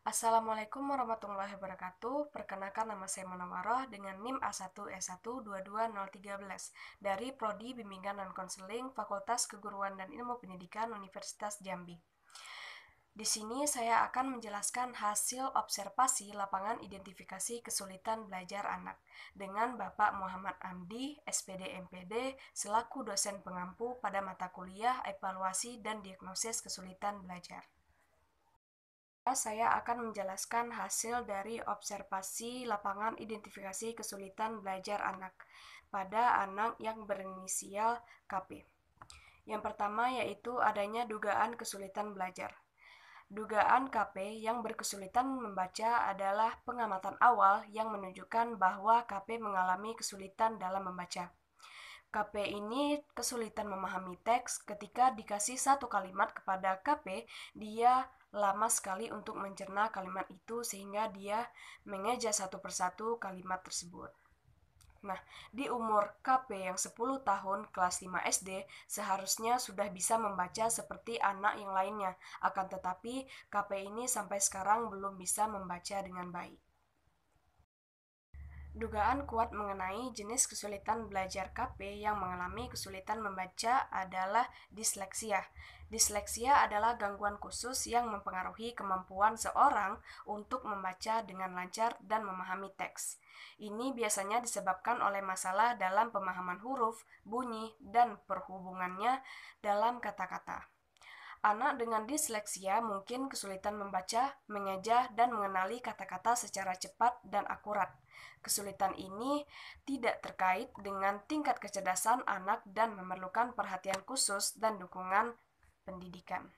Assalamualaikum warahmatullahi wabarakatuh. Perkenalkan nama saya Munawaroh dengan NIM A1S1222013 dari Prodi Bimbingan dan Konseling Fakultas Keguruan dan Ilmu Pendidikan Universitas Jambi. Di sini saya akan menjelaskan hasil observasi lapangan identifikasi kesulitan belajar anak dengan Bapak Muhammad Amdi, SPD MPD, selaku dosen pengampu pada mata kuliah Evaluasi dan Diagnosis Kesulitan Belajar. Saya akan menjelaskan hasil dari observasi lapangan identifikasi kesulitan belajar anak pada anak yang berinisial KP. Yang pertama yaitu adanya dugaan kesulitan belajar. Dugaan KP yang berkesulitan membaca adalah pengamatan awal yang menunjukkan bahwa KP mengalami kesulitan dalam membaca. KP ini kesulitan memahami teks. Ketika dikasih satu kalimat kepada KP, dia lama sekali untuk mencerna kalimat itu sehingga dia mengeja satu persatu kalimat tersebut. Nah, di umur KP yang 10 tahun kelas 5 SD seharusnya sudah bisa membaca seperti anak yang lainnya. Akan tetapi KP ini sampai sekarang belum bisa membaca dengan baik. Dugaan kuat mengenai jenis kesulitan belajar KP yang mengalami kesulitan membaca adalah disleksia. Disleksia adalah gangguan khusus yang mempengaruhi kemampuan seorang untuk membaca dengan lancar dan memahami teks. Ini biasanya disebabkan oleh masalah dalam pemahaman huruf, bunyi, dan perhubungannya dalam kata-kata. Anak dengan disleksia mungkin kesulitan membaca, mengeja, dan mengenali kata-kata secara cepat dan akurat. Kesulitan ini tidak terkait dengan tingkat kecerdasan anak dan memerlukan perhatian khusus dan dukungan pendidikan.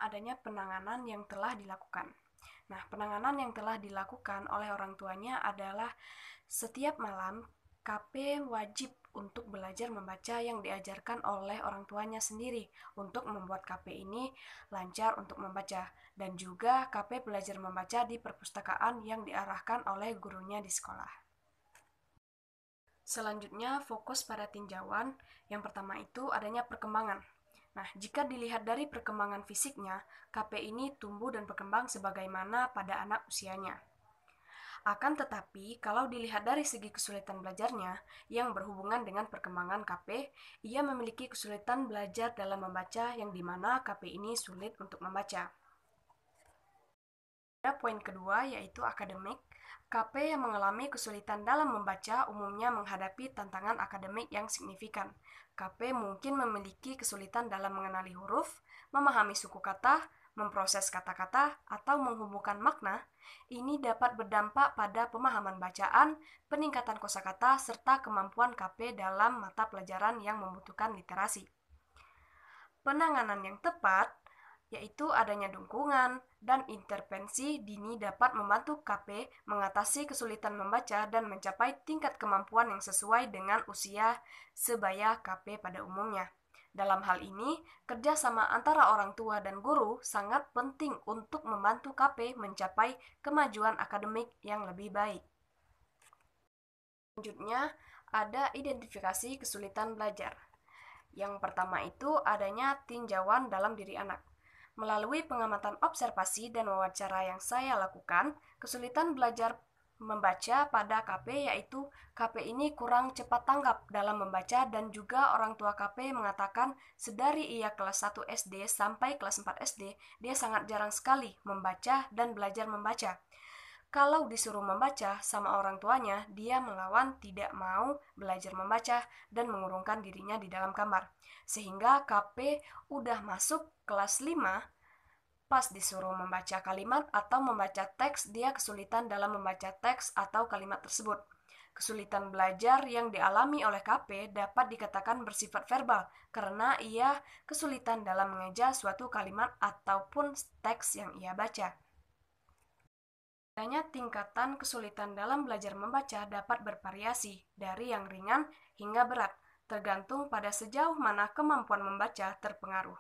Adanya penanganan yang telah dilakukan. Nah, penanganan yang telah dilakukan oleh orang tuanya adalah setiap malam KP wajib untuk belajar membaca yang diajarkan oleh orang tuanya sendiri untuk membuat KP ini lancar untuk membaca, dan juga KP belajar membaca di perpustakaan yang diarahkan oleh gurunya di sekolah. Selanjutnya fokus pada tinjauan. Yang pertama itu adanya perkembangan. Nah, jika dilihat dari perkembangan fisiknya, KP ini tumbuh dan berkembang sebagaimana pada anak usianya. Akan tetapi, kalau dilihat dari segi kesulitan belajarnya yang berhubungan dengan perkembangan KP, ia memiliki kesulitan belajar dalam membaca yang dimana KP ini sulit untuk membaca. Ada poin kedua yaitu akademik. KP yang mengalami kesulitan dalam membaca umumnya menghadapi tantangan akademik yang signifikan. KP mungkin memiliki kesulitan dalam mengenali huruf, memahami suku kata, memproses kata-kata, atau menghubungkan makna. Ini dapat berdampak pada pemahaman bacaan, peningkatan kosakata, serta kemampuan KP dalam mata pelajaran yang membutuhkan literasi. Penanganan yang tepat yaitu adanya dukungan dan intervensi dini dapat membantu KP mengatasi kesulitan membaca dan mencapai tingkat kemampuan yang sesuai dengan usia sebaya KP pada umumnya. Dalam hal ini, kerjasama antara orang tua dan guru sangat penting untuk membantu KP mencapai kemajuan akademik yang lebih baik. Selanjutnya, ada identifikasi kesulitan belajar. Yang pertama itu adanya tinjauan dalam diri anak. Melalui pengamatan observasi dan wawancara yang saya lakukan, kesulitan belajar membaca pada KP yaitu KP ini kurang cepat tanggap dalam membaca, dan juga orang tua KP mengatakan sedari ia kelas 1 SD sampai kelas 4 SD, dia sangat jarang sekali membaca dan belajar membaca. Kalau disuruh membaca sama orang tuanya, dia melawan, tidak mau belajar membaca dan mengurungkan dirinya di dalam kamar. Sehingga KP udah masuk kelas 5, pas disuruh membaca kalimat atau membaca teks, dia kesulitan dalam membaca teks atau kalimat tersebut. Kesulitan belajar yang dialami oleh KP dapat dikatakan bersifat verbal karena ia kesulitan dalam mengeja suatu kalimat ataupun teks yang ia baca. Adanya tingkatan kesulitan dalam belajar membaca dapat bervariasi dari yang ringan hingga berat, tergantung pada sejauh mana kemampuan membaca terpengaruh.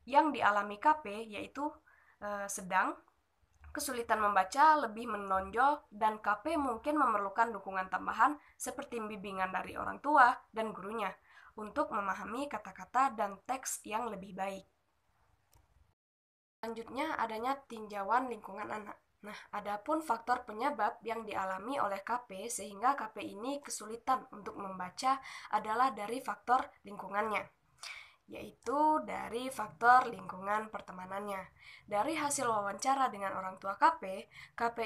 Yang dialami KP yaitu sedang, kesulitan membaca lebih menonjol, dan KP mungkin memerlukan dukungan tambahan seperti bimbingan dari orang tua dan gurunya untuk memahami kata-kata dan teks yang lebih baik. Selanjutnya adanya tinjauan lingkungan anak. Nah, adapun faktor penyebab yang dialami oleh KP sehingga KP ini kesulitan untuk membaca adalah dari faktor lingkungannya, yaitu dari faktor lingkungan pertemanannya. Dari hasil wawancara dengan orang tua KP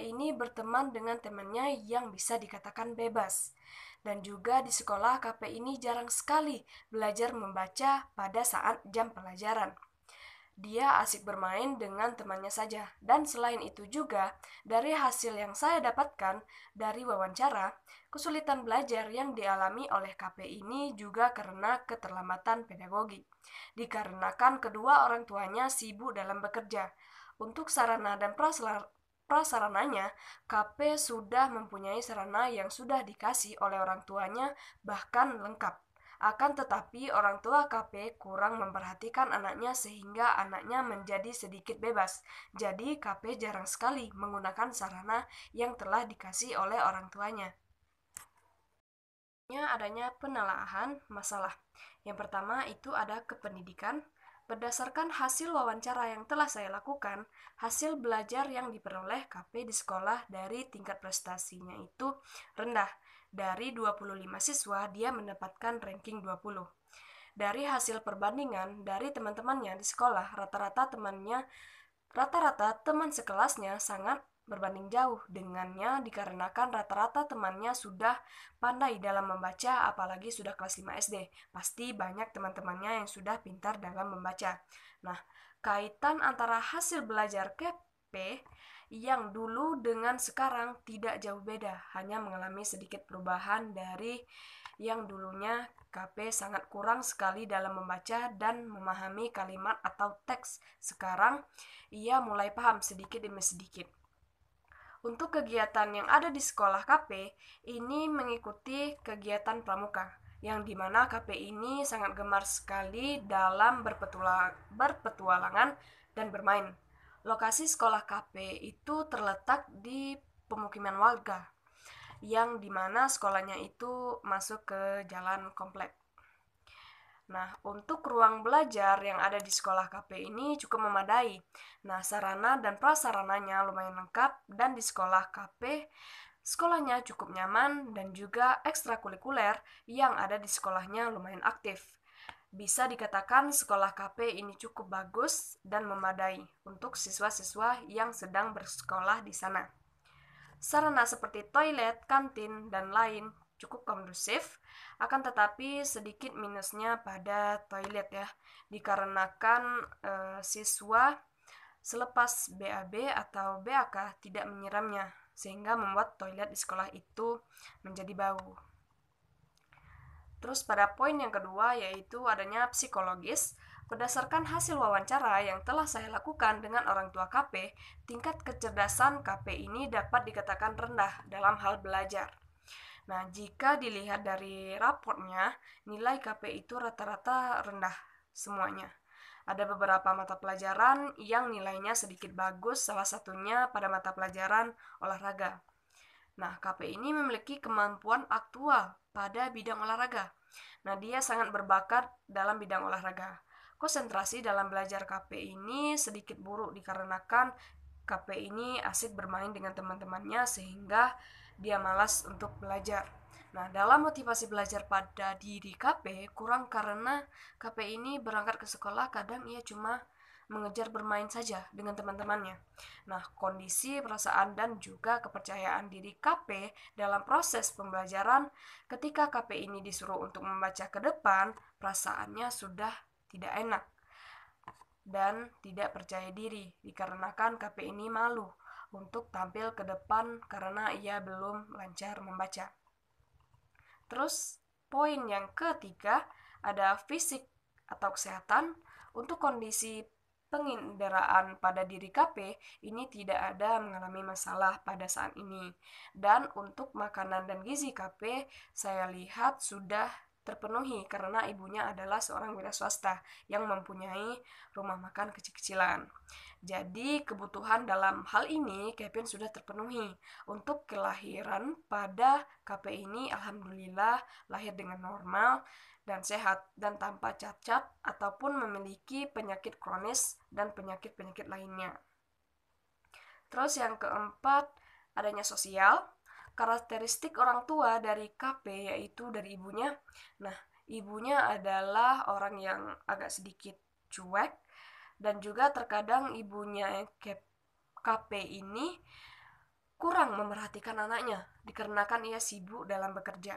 ini berteman dengan temannya yang bisa dikatakan bebas. Dan juga di sekolah KP ini jarang sekali belajar membaca pada saat jam pelajaran. Dia asik bermain dengan temannya saja. Dan selain itu juga, dari hasil yang saya dapatkan dari wawancara, kesulitan belajar yang dialami oleh KP ini juga karena keterlambatan pedagogi. Dikarenakan kedua orang tuanya sibuk dalam bekerja. Untuk sarana dan prasarananya, KP sudah mempunyai sarana yang sudah dikasih oleh orang tuanya, bahkan lengkap. Akan tetapi orang tua KP kurang memperhatikan anaknya sehingga anaknya menjadi sedikit bebas. Jadi KP jarang sekali menggunakan sarana yang telah dikasih oleh orang tuanya. Adanya penelaahan masalah. Yang pertama itu ada kependidikan. Berdasarkan hasil wawancara yang telah saya lakukan, hasil belajar yang diperoleh KP di sekolah dari tingkat prestasinya itu rendah. Dari 25 siswa, dia mendapatkan ranking 20. Dari hasil perbandingan dari teman-temannya di sekolah, rata-rata teman sekelasnya sangat berbanding jauh dengannya dikarenakan rata-rata temannya sudah pandai dalam membaca, apalagi sudah kelas 5 SD. Pasti banyak teman-temannya yang sudah pintar dalam membaca. Nah, kaitan antara hasil belajar KP yang dulu dengan sekarang tidak jauh beda, hanya mengalami sedikit perubahan dari yang dulunya KP sangat kurang sekali dalam membaca dan memahami kalimat atau teks. Sekarang ia mulai paham sedikit demi sedikit. Untuk kegiatan yang ada di sekolah KP, ini mengikuti kegiatan pramuka, yang dimana KP ini sangat gemar sekali dalam berpetualangan dan bermain. Lokasi sekolah KP itu terletak di pemukiman warga, yang dimana sekolahnya itu masuk ke jalan komplek. Nah, untuk ruang belajar yang ada di sekolah KP ini cukup memadai. Nah, sarana dan prasarananya lumayan lengkap dan di sekolah KP, sekolahnya cukup nyaman dan juga ekstrakurikuler yang ada di sekolahnya lumayan aktif. Bisa dikatakan sekolah KP ini cukup bagus dan memadai untuk siswa-siswa yang sedang bersekolah di sana. Sarana seperti toilet, kantin, dan lain cukup kondusif, akan tetapi sedikit minusnya pada toilet ya, dikarenakan siswa selepas BAB atau BAK tidak menyiramnya, sehingga membuat toilet di sekolah itu menjadi bau. Terus pada poin yang kedua yaitu adanya psikologis. Berdasarkan hasil wawancara yang telah saya lakukan dengan orang tua KP, tingkat kecerdasan KP ini dapat dikatakan rendah dalam hal belajar. Nah, jika dilihat dari raportnya, nilai KP itu rata-rata rendah semuanya. Ada beberapa mata pelajaran yang nilainya sedikit bagus, salah satunya pada mata pelajaran olahraga. Nah, KP ini memiliki kemampuan aktual pada bidang olahraga. Nah, dia sangat berbakat dalam bidang olahraga. Konsentrasi dalam belajar KP ini sedikit buruk dikarenakan KP ini asik bermain dengan teman-temannya sehingga dia malas untuk belajar. Nah, dalam motivasi belajar pada diri KP kurang karena KP ini berangkat ke sekolah kadang ia cuma mengejar bermain saja dengan teman-temannya. Nah, kondisi, perasaan, dan juga kepercayaan diri KP dalam proses pembelajaran ketika KP ini disuruh untuk membaca ke depan, perasaannya sudah tidak enak dan tidak percaya diri dikarenakan KP ini malu untuk tampil ke depan karena ia belum lancar membaca. Terus, poin yang ketiga ada fisik atau kesehatan. Untuk kondisi pengendaraan pada diri KP ini tidak ada mengalami masalah pada saat ini. Dan untuk makanan dan gizi KP saya lihat sudah terpenuhi karena ibunya adalah seorang wira swasta yang mempunyai rumah makan kecil-kecilan. Jadi kebutuhan dalam hal ini Kevin sudah terpenuhi. Untuk kelahiran pada KP ini alhamdulillah lahir dengan normal dan sehat dan tanpa cacat ataupun memiliki penyakit kronis dan penyakit-penyakit lainnya. Terus yang keempat, adanya sosial. Karakteristik orang tua dari KP yaitu dari ibunya. Nah, ibunya adalah orang yang agak sedikit cuek dan juga terkadang ibunya KP ini kurang memerhatikan anaknya dikarenakan ia sibuk dalam bekerja.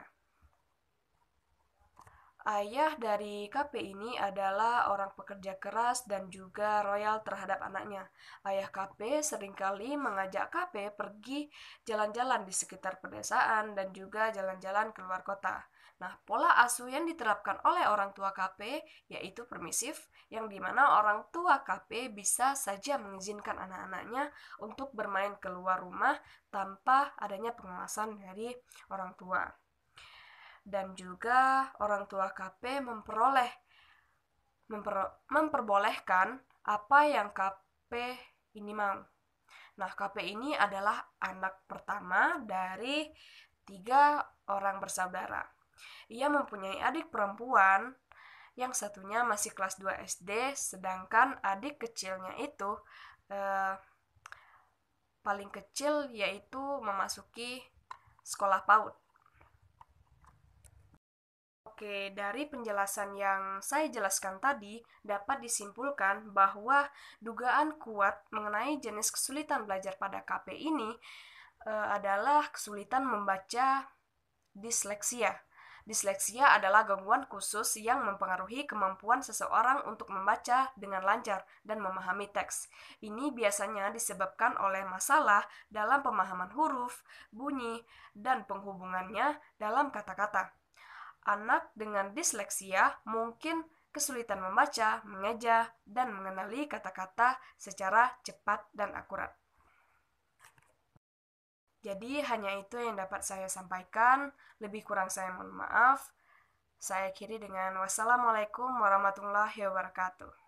Ayah dari KP ini adalah orang pekerja keras dan juga royal terhadap anaknya. Ayah KP seringkali mengajak KP pergi jalan-jalan di sekitar pedesaan dan juga jalan-jalan keluar kota. Nah, pola asuh yang diterapkan oleh orang tua KP yaitu permisif, yang dimana orang tua KP bisa saja mengizinkan anak-anaknya untuk bermain keluar rumah tanpa adanya pengawasan dari orang tua. Dan juga orang tua KP memperbolehkan apa yang KP ini mau. Nah, KP ini adalah anak pertama dari 3 orang bersaudara. Ia mempunyai adik perempuan yang satunya masih kelas 2 SD, sedangkan adik kecilnya itu paling kecil yaitu memasuki sekolah PAUD. Oke, dari penjelasan yang saya jelaskan tadi, dapat disimpulkan bahwa dugaan kuat mengenai jenis kesulitan belajar pada KP ini adalah kesulitan membaca disleksia. Disleksia adalah gangguan khusus yang mempengaruhi kemampuan seseorang untuk membaca dengan lancar dan memahami teks. Ini biasanya disebabkan oleh masalah dalam pemahaman huruf, bunyi, dan penghubungannya dalam kata-kata. Anak dengan disleksia mungkin kesulitan membaca, mengeja, dan mengenali kata-kata secara cepat dan akurat. Jadi hanya itu yang dapat saya sampaikan. Lebih kurang saya mohon maaf. Saya akhiri dengan wassalamualaikum warahmatullahi wabarakatuh.